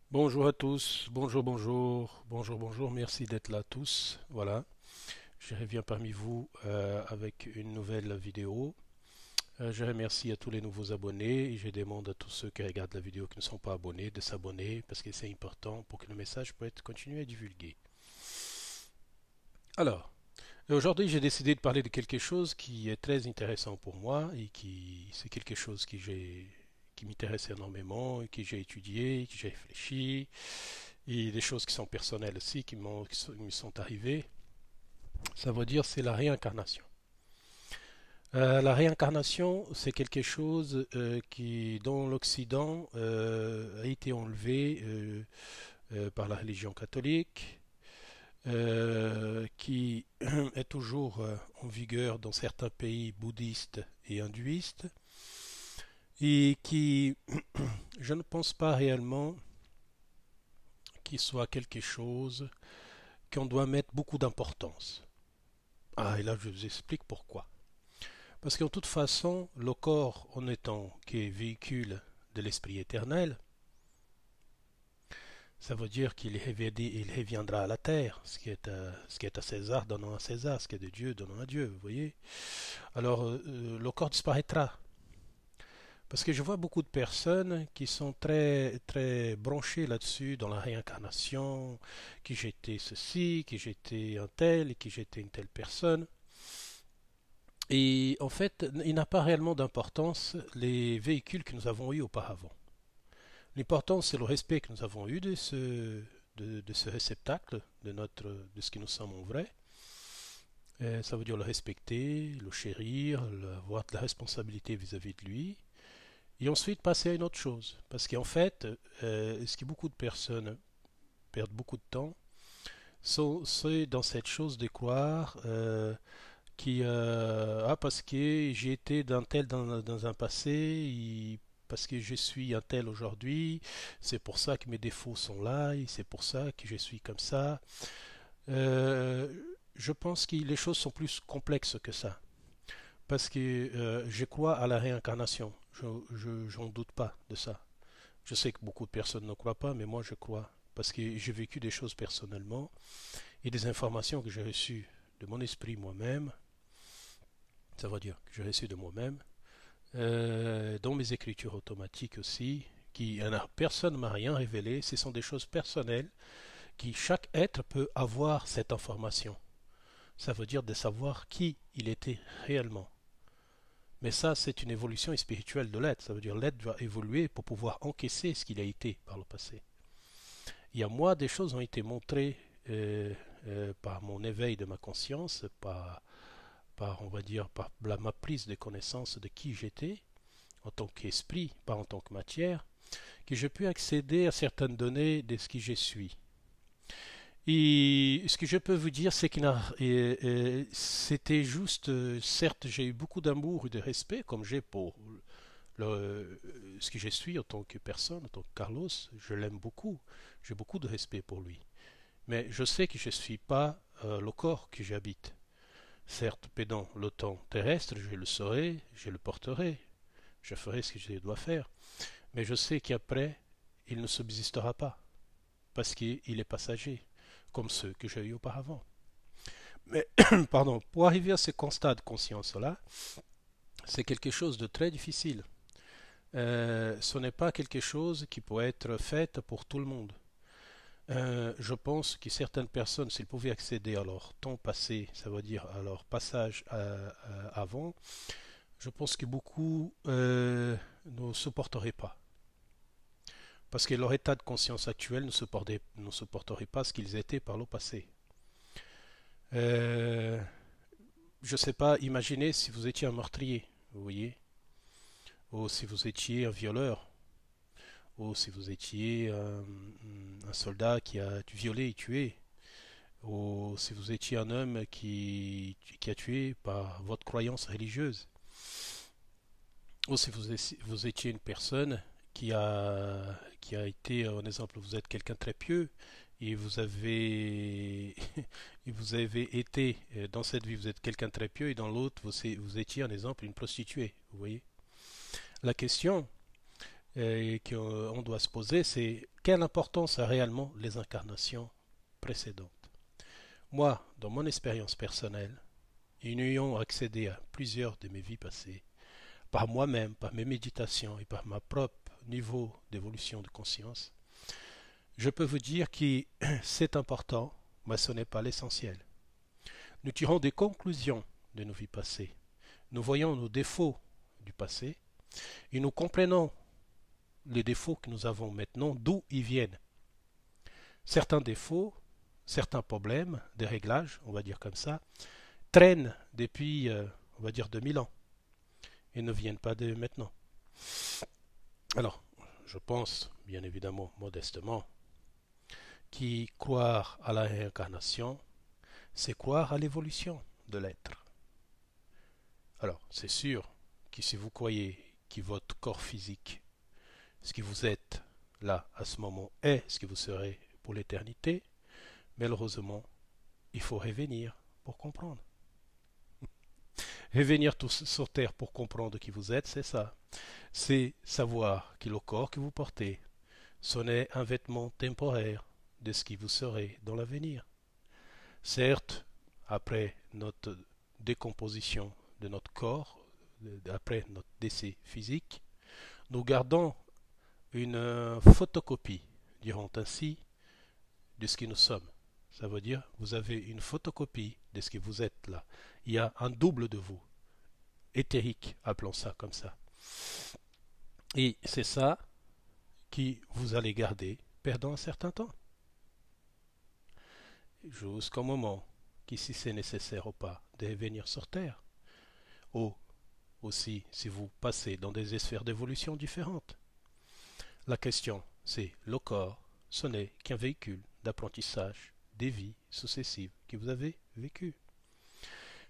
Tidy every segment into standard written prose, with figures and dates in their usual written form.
Bonjour à tous, bonjour, merci d'être là tous. Voilà, je reviens parmi vous avec une nouvelle vidéo. Je remercie à tous les nouveaux abonnés et je demande à tous ceux qui regardent la vidéo qui ne sont pas abonnés de s'abonner parce que c'est important pour que le message puisse être continué à divulguer. Alors, aujourd'hui j'ai décidé de parler de quelque chose qui est très intéressant pour moi et qui c'est quelque chose qui m'intéresse énormément et que j'ai étudié, que j'ai réfléchi et des choses qui sont personnelles aussi, qui me sont arrivées. Ça veut dire c'est la réincarnation. La réincarnation, c'est quelque chose qui, dans l'Occident, a été enlevé par la religion catholique, qui est toujours en vigueur dans certains pays bouddhistes et hindouistes, et qui, je ne pense pas réellement qu'il soit quelque chose qu'on doit mettre beaucoup d'importance. Ah, et là, je vous explique pourquoi. Parce qu'en toute façon, le corps, en étant qui est véhicule de l'esprit éternel, ça veut dire il reviendra à la terre. Ce qui est à César, donnons à César. Ce qui est de Dieu, donnons à Dieu. Vous voyez. Alors, le corps disparaîtra. Parce que je vois beaucoup de personnes qui sont très, très branchées là-dessus, dans la réincarnation, qui j'étais ceci, qui j'étais un tel, et qui j'étais une telle personne. Et en fait, il n'a pas réellement d'importance les véhicules que nous avons eus auparavant. L'important, c'est le respect que nous avons eu de ce réceptacle, de ce que nous sommes en vrai. Ça veut dire le respecter, le chérir, avoir de la responsabilité vis-à-vis de lui. Et ensuite passer à une autre chose. Parce qu'en fait, ce que beaucoup de personnes perdent beaucoup de temps, c'est dans cette chose de croire parce que j'ai été d'un tel dans un passé, parce que je suis un tel aujourd'hui, c'est pour ça que mes défauts sont là, et c'est pour ça que je suis comme ça. Euh, je pense que les choses sont plus complexes que ça, parce que je crois à la réincarnation, j'en doute pas de ça. Je sais que beaucoup de personnes ne croient pas, mais moi je crois, parce que j'ai vécu des choses personnellement, et des informations que j'ai reçues de mon esprit moi-même, ça veut dire que j'ai reçu de moi-même, dans mes écritures automatiques aussi, personne ne m'a rien révélé, ce sont des choses personnelles qui chaque être peut avoir cette information. Ça veut dire de savoir qui il était réellement. Mais ça, c'est une évolution spirituelle de l'être. Ça veut dire l'être doit évoluer pour pouvoir encaisser ce qu'il a été par le passé. Il y a moi, des choses ont été montrées par mon éveil de ma conscience, on va dire, par ma prise de connaissance de qui j'étais, en tant qu'esprit, pas en tant que matière, que j'ai pu accéder à certaines données de ce que je suis. Et ce que je peux vous dire, c'est que c'était juste, certes, j'ai eu beaucoup d'amour et de respect, comme j'ai pour ce que je suis en tant que personne, en tant que Carlos. Je l'aime beaucoup, j'ai beaucoup de respect pour lui. Mais je sais que je ne suis pas le corps que j'habite. Certes, pendant le temps terrestre, je le saurai, je le porterai, je ferai ce que je dois faire. Mais je sais qu'après, il ne subsistera pas, parce qu'il est passager, comme ceux que j'ai eus auparavant. Mais, pardon, pour arriver à ce constat de conscience-là, c'est quelque chose de très difficile. Ce n'est pas quelque chose qui peut être fait pour tout le monde. Je pense que certaines personnes, s'ils pouvaient accéder à leur temps passé, ça veut dire à leur passage avant, je pense que beaucoup ne supporteraient pas. Parce que leur état de conscience actuel ne supporterait pas ce qu'ils étaient par le passé. Euh, je ne sais pas, imaginez si vous étiez un meurtrier, vous voyez, ou si vous étiez un violeur, ou si vous étiez un soldat qui a violé et tué, ou si vous étiez un homme qui a tué par votre croyance religieuse, ou si vous étiez une personne qui a été, un exemple, vous êtes quelqu'un de très pieux et et vous avez été, dans cette vie, vous êtes quelqu'un de très pieux et dans l'autre, vous étiez, un exemple, une prostituée, vous voyez. La question qu'on doit se poser, c'est quelle importance a réellement les incarnations précédentes? Moi, dans mon expérience personnelle, et en ayant accédé à plusieurs de mes vies passées, par moi-même, par mes méditations et par ma propre niveau d'évolution de conscience, je peux vous dire que c'est important, mais ce n'est pas l'essentiel. Nous tirons des conclusions de nos vies passées. Nous voyons nos défauts du passé et nous comprenons les défauts que nous avons maintenant, d'où ils viennent. Certains défauts, certains problèmes, des réglages, on va dire comme ça, traînent depuis, on va dire, 2000 ans et ne viennent pas de maintenant. Alors, je pense, bien évidemment, modestement, qu'y croire à la réincarnation, c'est croire à l'évolution de l'être. Alors, c'est sûr que si vous croyez que votre corps physique, ce que vous êtes là à ce moment, est ce que vous serez pour l'éternité, malheureusement, il faut revenir pour comprendre. Revenir tous sur Terre pour comprendre qui vous êtes, c'est ça. C'est savoir que le corps que vous portez, ce n'est un vêtement temporaire de ce qui vous serez dans l'avenir. Certes, après notre décomposition de notre corps, après notre décès physique, nous gardons une photocopie, dirons ainsi, de ce que nous sommes. Ça veut dire, vous avez une photocopie de ce que vous êtes là. Il y a un double de vous, éthérique, appelons ça comme ça. Et c'est ça que vous allez garder pendant un certain temps. Jusqu'au moment que si c'est nécessaire ou pas de revenir sur Terre. Ou aussi si vous passez dans des sphères d'évolution différentes. La question, c'est le corps, ce n'est qu'un véhicule d'apprentissage des vies successives que vous avez vécues.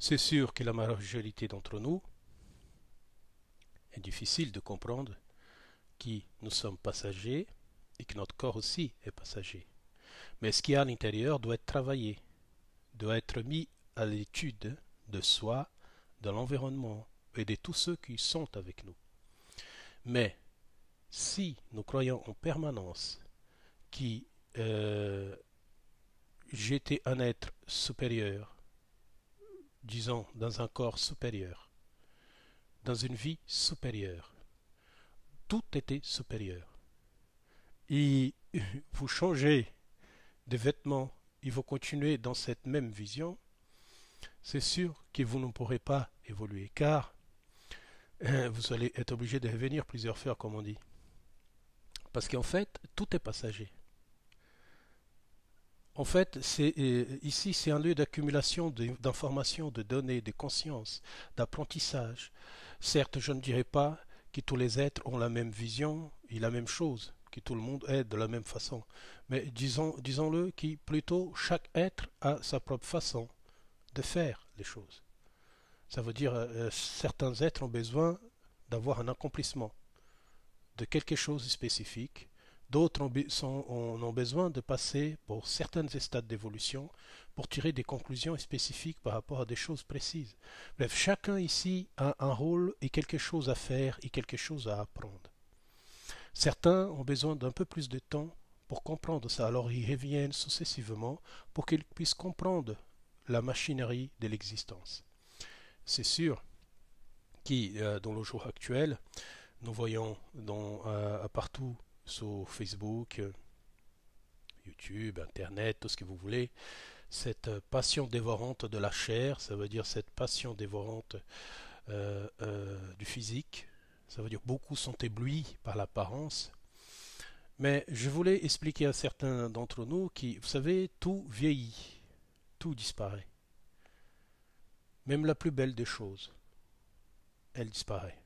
C'est sûr que la majorité d'entre nous est difficile de comprendre que nous sommes passagers et que notre corps aussi est passager. Mais ce qui est à l'intérieur doit être travaillé, doit être mis à l'étude de soi, de l'environnement et de tous ceux qui sont avec nous. Mais si nous croyons en permanence que j'étais un être supérieur, disons dans un corps supérieur, dans une vie supérieure, tout était supérieur. Et vous changez de vêtements et vous continuez dans cette même vision, c'est sûr que vous ne pourrez pas évoluer, car vous allez être obligé de revenir plusieurs fois, comme on dit. Parce qu'en fait, tout est passager. En fait, ici, c'est un lieu d'accumulation d'informations, de données, de conscience, d'apprentissage. Certes, je ne dirais pas que tous les êtres ont la même vision et la même chose, que tout le monde est de la même façon. Mais disons-le que plutôt chaque être a sa propre façon de faire les choses. Ça veut dire certains êtres ont besoin d'avoir un accomplissement de quelque chose de spécifique. D'autres ont besoin de passer pour certains stades d'évolution pour tirer des conclusions spécifiques par rapport à des choses précises. Bref, chacun ici a un rôle et quelque chose à faire et quelque chose à apprendre. Certains ont besoin d'un peu plus de temps pour comprendre ça, alors ils reviennent successivement pour qu'ils puissent comprendre la machinerie de l'existence. C'est sûr que dans le jour actuel, nous voyons partout sur Facebook, YouTube, Internet, tout ce que vous voulez, cette passion dévorante de la chair, ça veut dire cette passion dévorante du physique, ça veut dire beaucoup sont éblouis par l'apparence. Mais je voulais expliquer à certains d'entre nous qui, vous savez, tout vieillit, tout disparaît. Même la plus belle des choses, elle disparaît.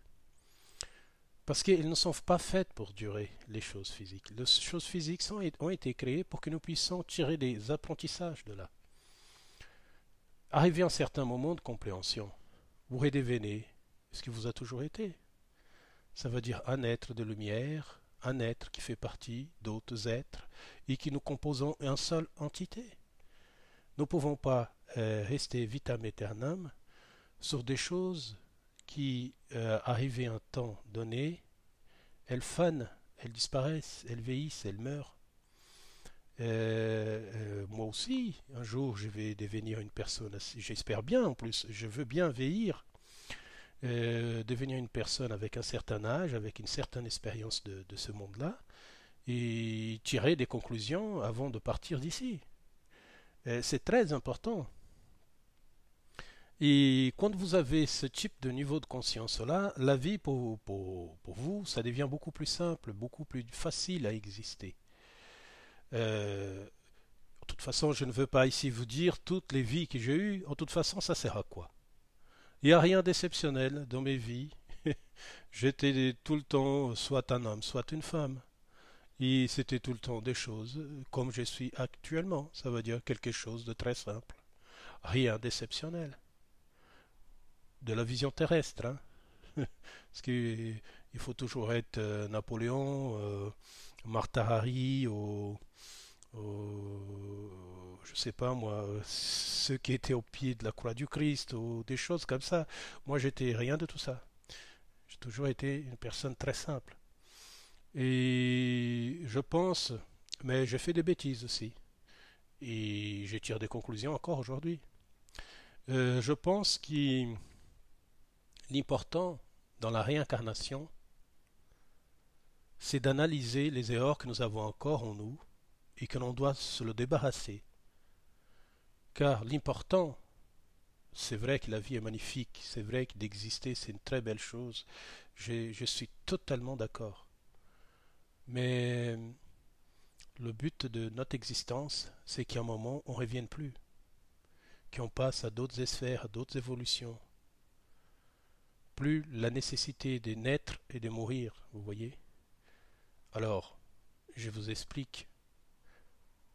Parce qu'elles ne sont pas faites pour durer, les choses physiques. Les choses physiques ont été créées pour que nous puissions tirer des apprentissages de là. Arrivé à un certain moment de compréhension, vous redevenez ce qui vous a toujours été. Ça veut dire un être de lumière, un être qui fait partie d'autres êtres et qui nous composons une seule entité. Nous ne pouvons pas rester vitam aeternam sur des choses qui, arrivé à un temps donné, elles fanent, elles disparaissent, elles vieillissent, elles meurent. Moi aussi, un jour, je vais devenir une personne, j'espère bien en plus, je veux bien vieillir, devenir une personne avec un certain âge, avec une certaine expérience de ce monde-là, et tirer des conclusions avant de partir d'ici. C'est très important. Et quand vous avez ce type de niveau de conscience-là, la vie pour vous, ça devient beaucoup plus simple, beaucoup plus facile à exister. Euh, de toute façon, je ne veux pas ici vous dire toutes les vies que j'ai eues. En toute façon, ça sert à quoi? Il n'y a rien d'exceptionnel dans mes vies. J'étais tout le temps soit un homme, soit une femme. Et c'était tout le temps des choses comme je suis actuellement. Ça veut dire quelque chose de très simple. Rien d'exceptionnel. De la vision terrestre, hein. Parce qu'il faut toujours être Napoléon, Martha Hari, je sais pas moi, ceux qui étaient au pied de la croix du Christ, ou des choses comme ça. Moi, j'étais rien de tout ça. J'ai toujours été une personne très simple. Et je pense, mais je fais des bêtises aussi. Et je tire des conclusions encore aujourd'hui. Je pense que l'important dans la réincarnation, c'est d'analyser les erreurs que nous avons encore en nous et que l'on doit se le débarrasser. Car l'important, c'est vrai que la vie est magnifique, c'est vrai que d'exister, c'est une très belle chose. Je suis totalement d'accord. Mais le but de notre existence, c'est qu'à un moment, on ne revienne plus, qu'on passe à d'autres sphères, à d'autres évolutions. Plus la nécessité de naître et de mourir, vous voyez. Alors, je vous explique,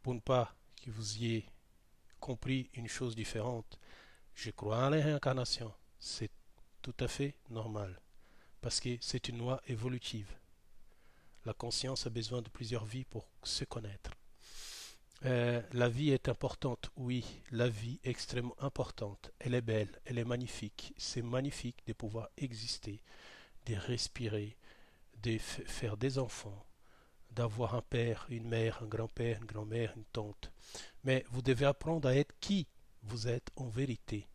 pour ne pas que vous ayez compris une chose différente. Je crois en la réincarnation. C'est tout à fait normal, parce que c'est une loi évolutive. La conscience a besoin de plusieurs vies pour se connaître. La vie est importante, oui, la vie est extrêmement importante. Elle est belle, elle est magnifique. C'est magnifique de pouvoir exister, de respirer, de faire des enfants, d'avoir un père, une mère, un grand-père, une grand-mère, une tante. Mais vous devez apprendre à être qui vous êtes en vérité.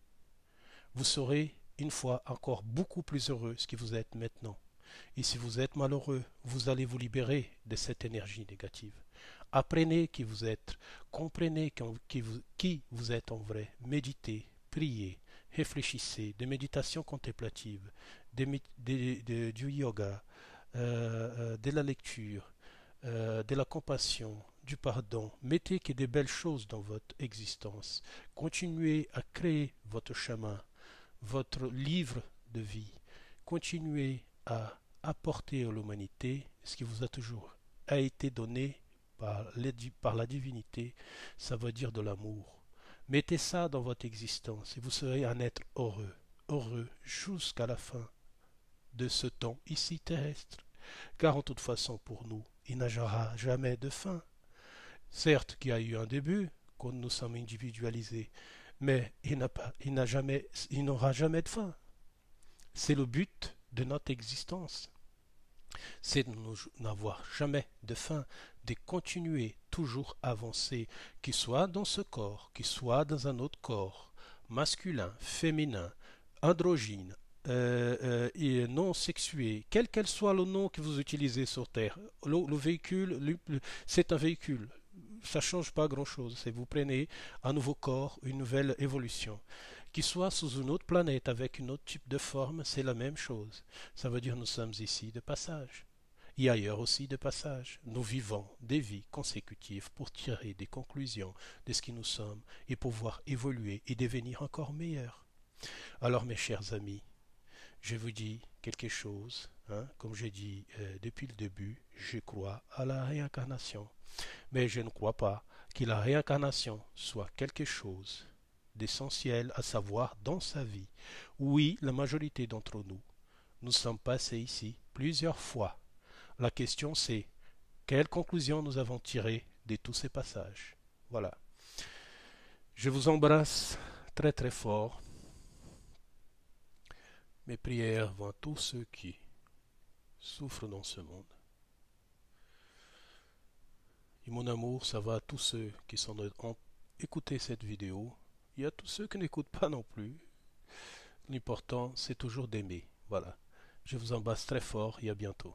Vous serez une fois encore beaucoup plus heureux que vous êtes maintenant. Et si vous êtes malheureux, vous allez vous libérer de cette énergie négative. Apprenez qui vous êtes, comprenez qui vous êtes en vrai, méditez, priez, réfléchissez, des méditations contemplatives, du yoga, de la lecture, de la compassion, du pardon. Mettez que des belles choses dans votre existence. Continuez à créer votre chemin, votre livre de vie. Continuez à apporter à l'humanité ce qui vous a toujours a été donné par la divinité, ça veut dire de l'amour. Mettez ça dans votre existence et vous serez un être heureux, heureux jusqu'à la fin de ce temps ici terrestre. Car en toute façon pour nous, il n'aura jamais de fin. Certes qu'il y a eu un début, quand nous sommes individualisés, mais il n'aura jamais de fin. C'est le but de notre existence. C'est de n'avoir jamais de fin, de continuer toujours à avancer, qu'il soit dans ce corps, qu'il soit dans un autre corps, masculin, féminin, androgyne, et non sexué, quel qu'elle soit le nom que vous utilisez sur Terre. Le véhicule, c'est un véhicule. Ça ne change pas grand-chose. C'est vous prenez un nouveau corps, une nouvelle évolution. Qu'il soit sous une autre planète avec un autre type de forme, c'est la même chose. Ça veut dire que nous sommes ici de passage. Et ailleurs aussi de passage. Nous vivons des vies consécutives pour tirer des conclusions de ce que nous sommes et pouvoir évoluer et devenir encore meilleurs. Alors mes chers amis, je vous dis quelque chose, hein, comme j'ai dit depuis le début, je crois à la réincarnation. Mais je ne crois pas que la réincarnation soit quelque chose d'essentiel à savoir dans sa vie. Oui, la majorité d'entre nous, nous sommes passés ici plusieurs fois. La question c'est, quelles conclusions nous avons tirées de tous ces passages? Voilà. Je vous embrasse très très fort. Mes prières vont à tous ceux qui souffrent dans ce monde. Et mon amour, ça va à tous ceux qui ont écouté cette vidéo. Il y a tous ceux qui n'écoutent pas non plus. L'important, c'est toujours d'aimer. Voilà. Je vous embrasse très fort et à bientôt.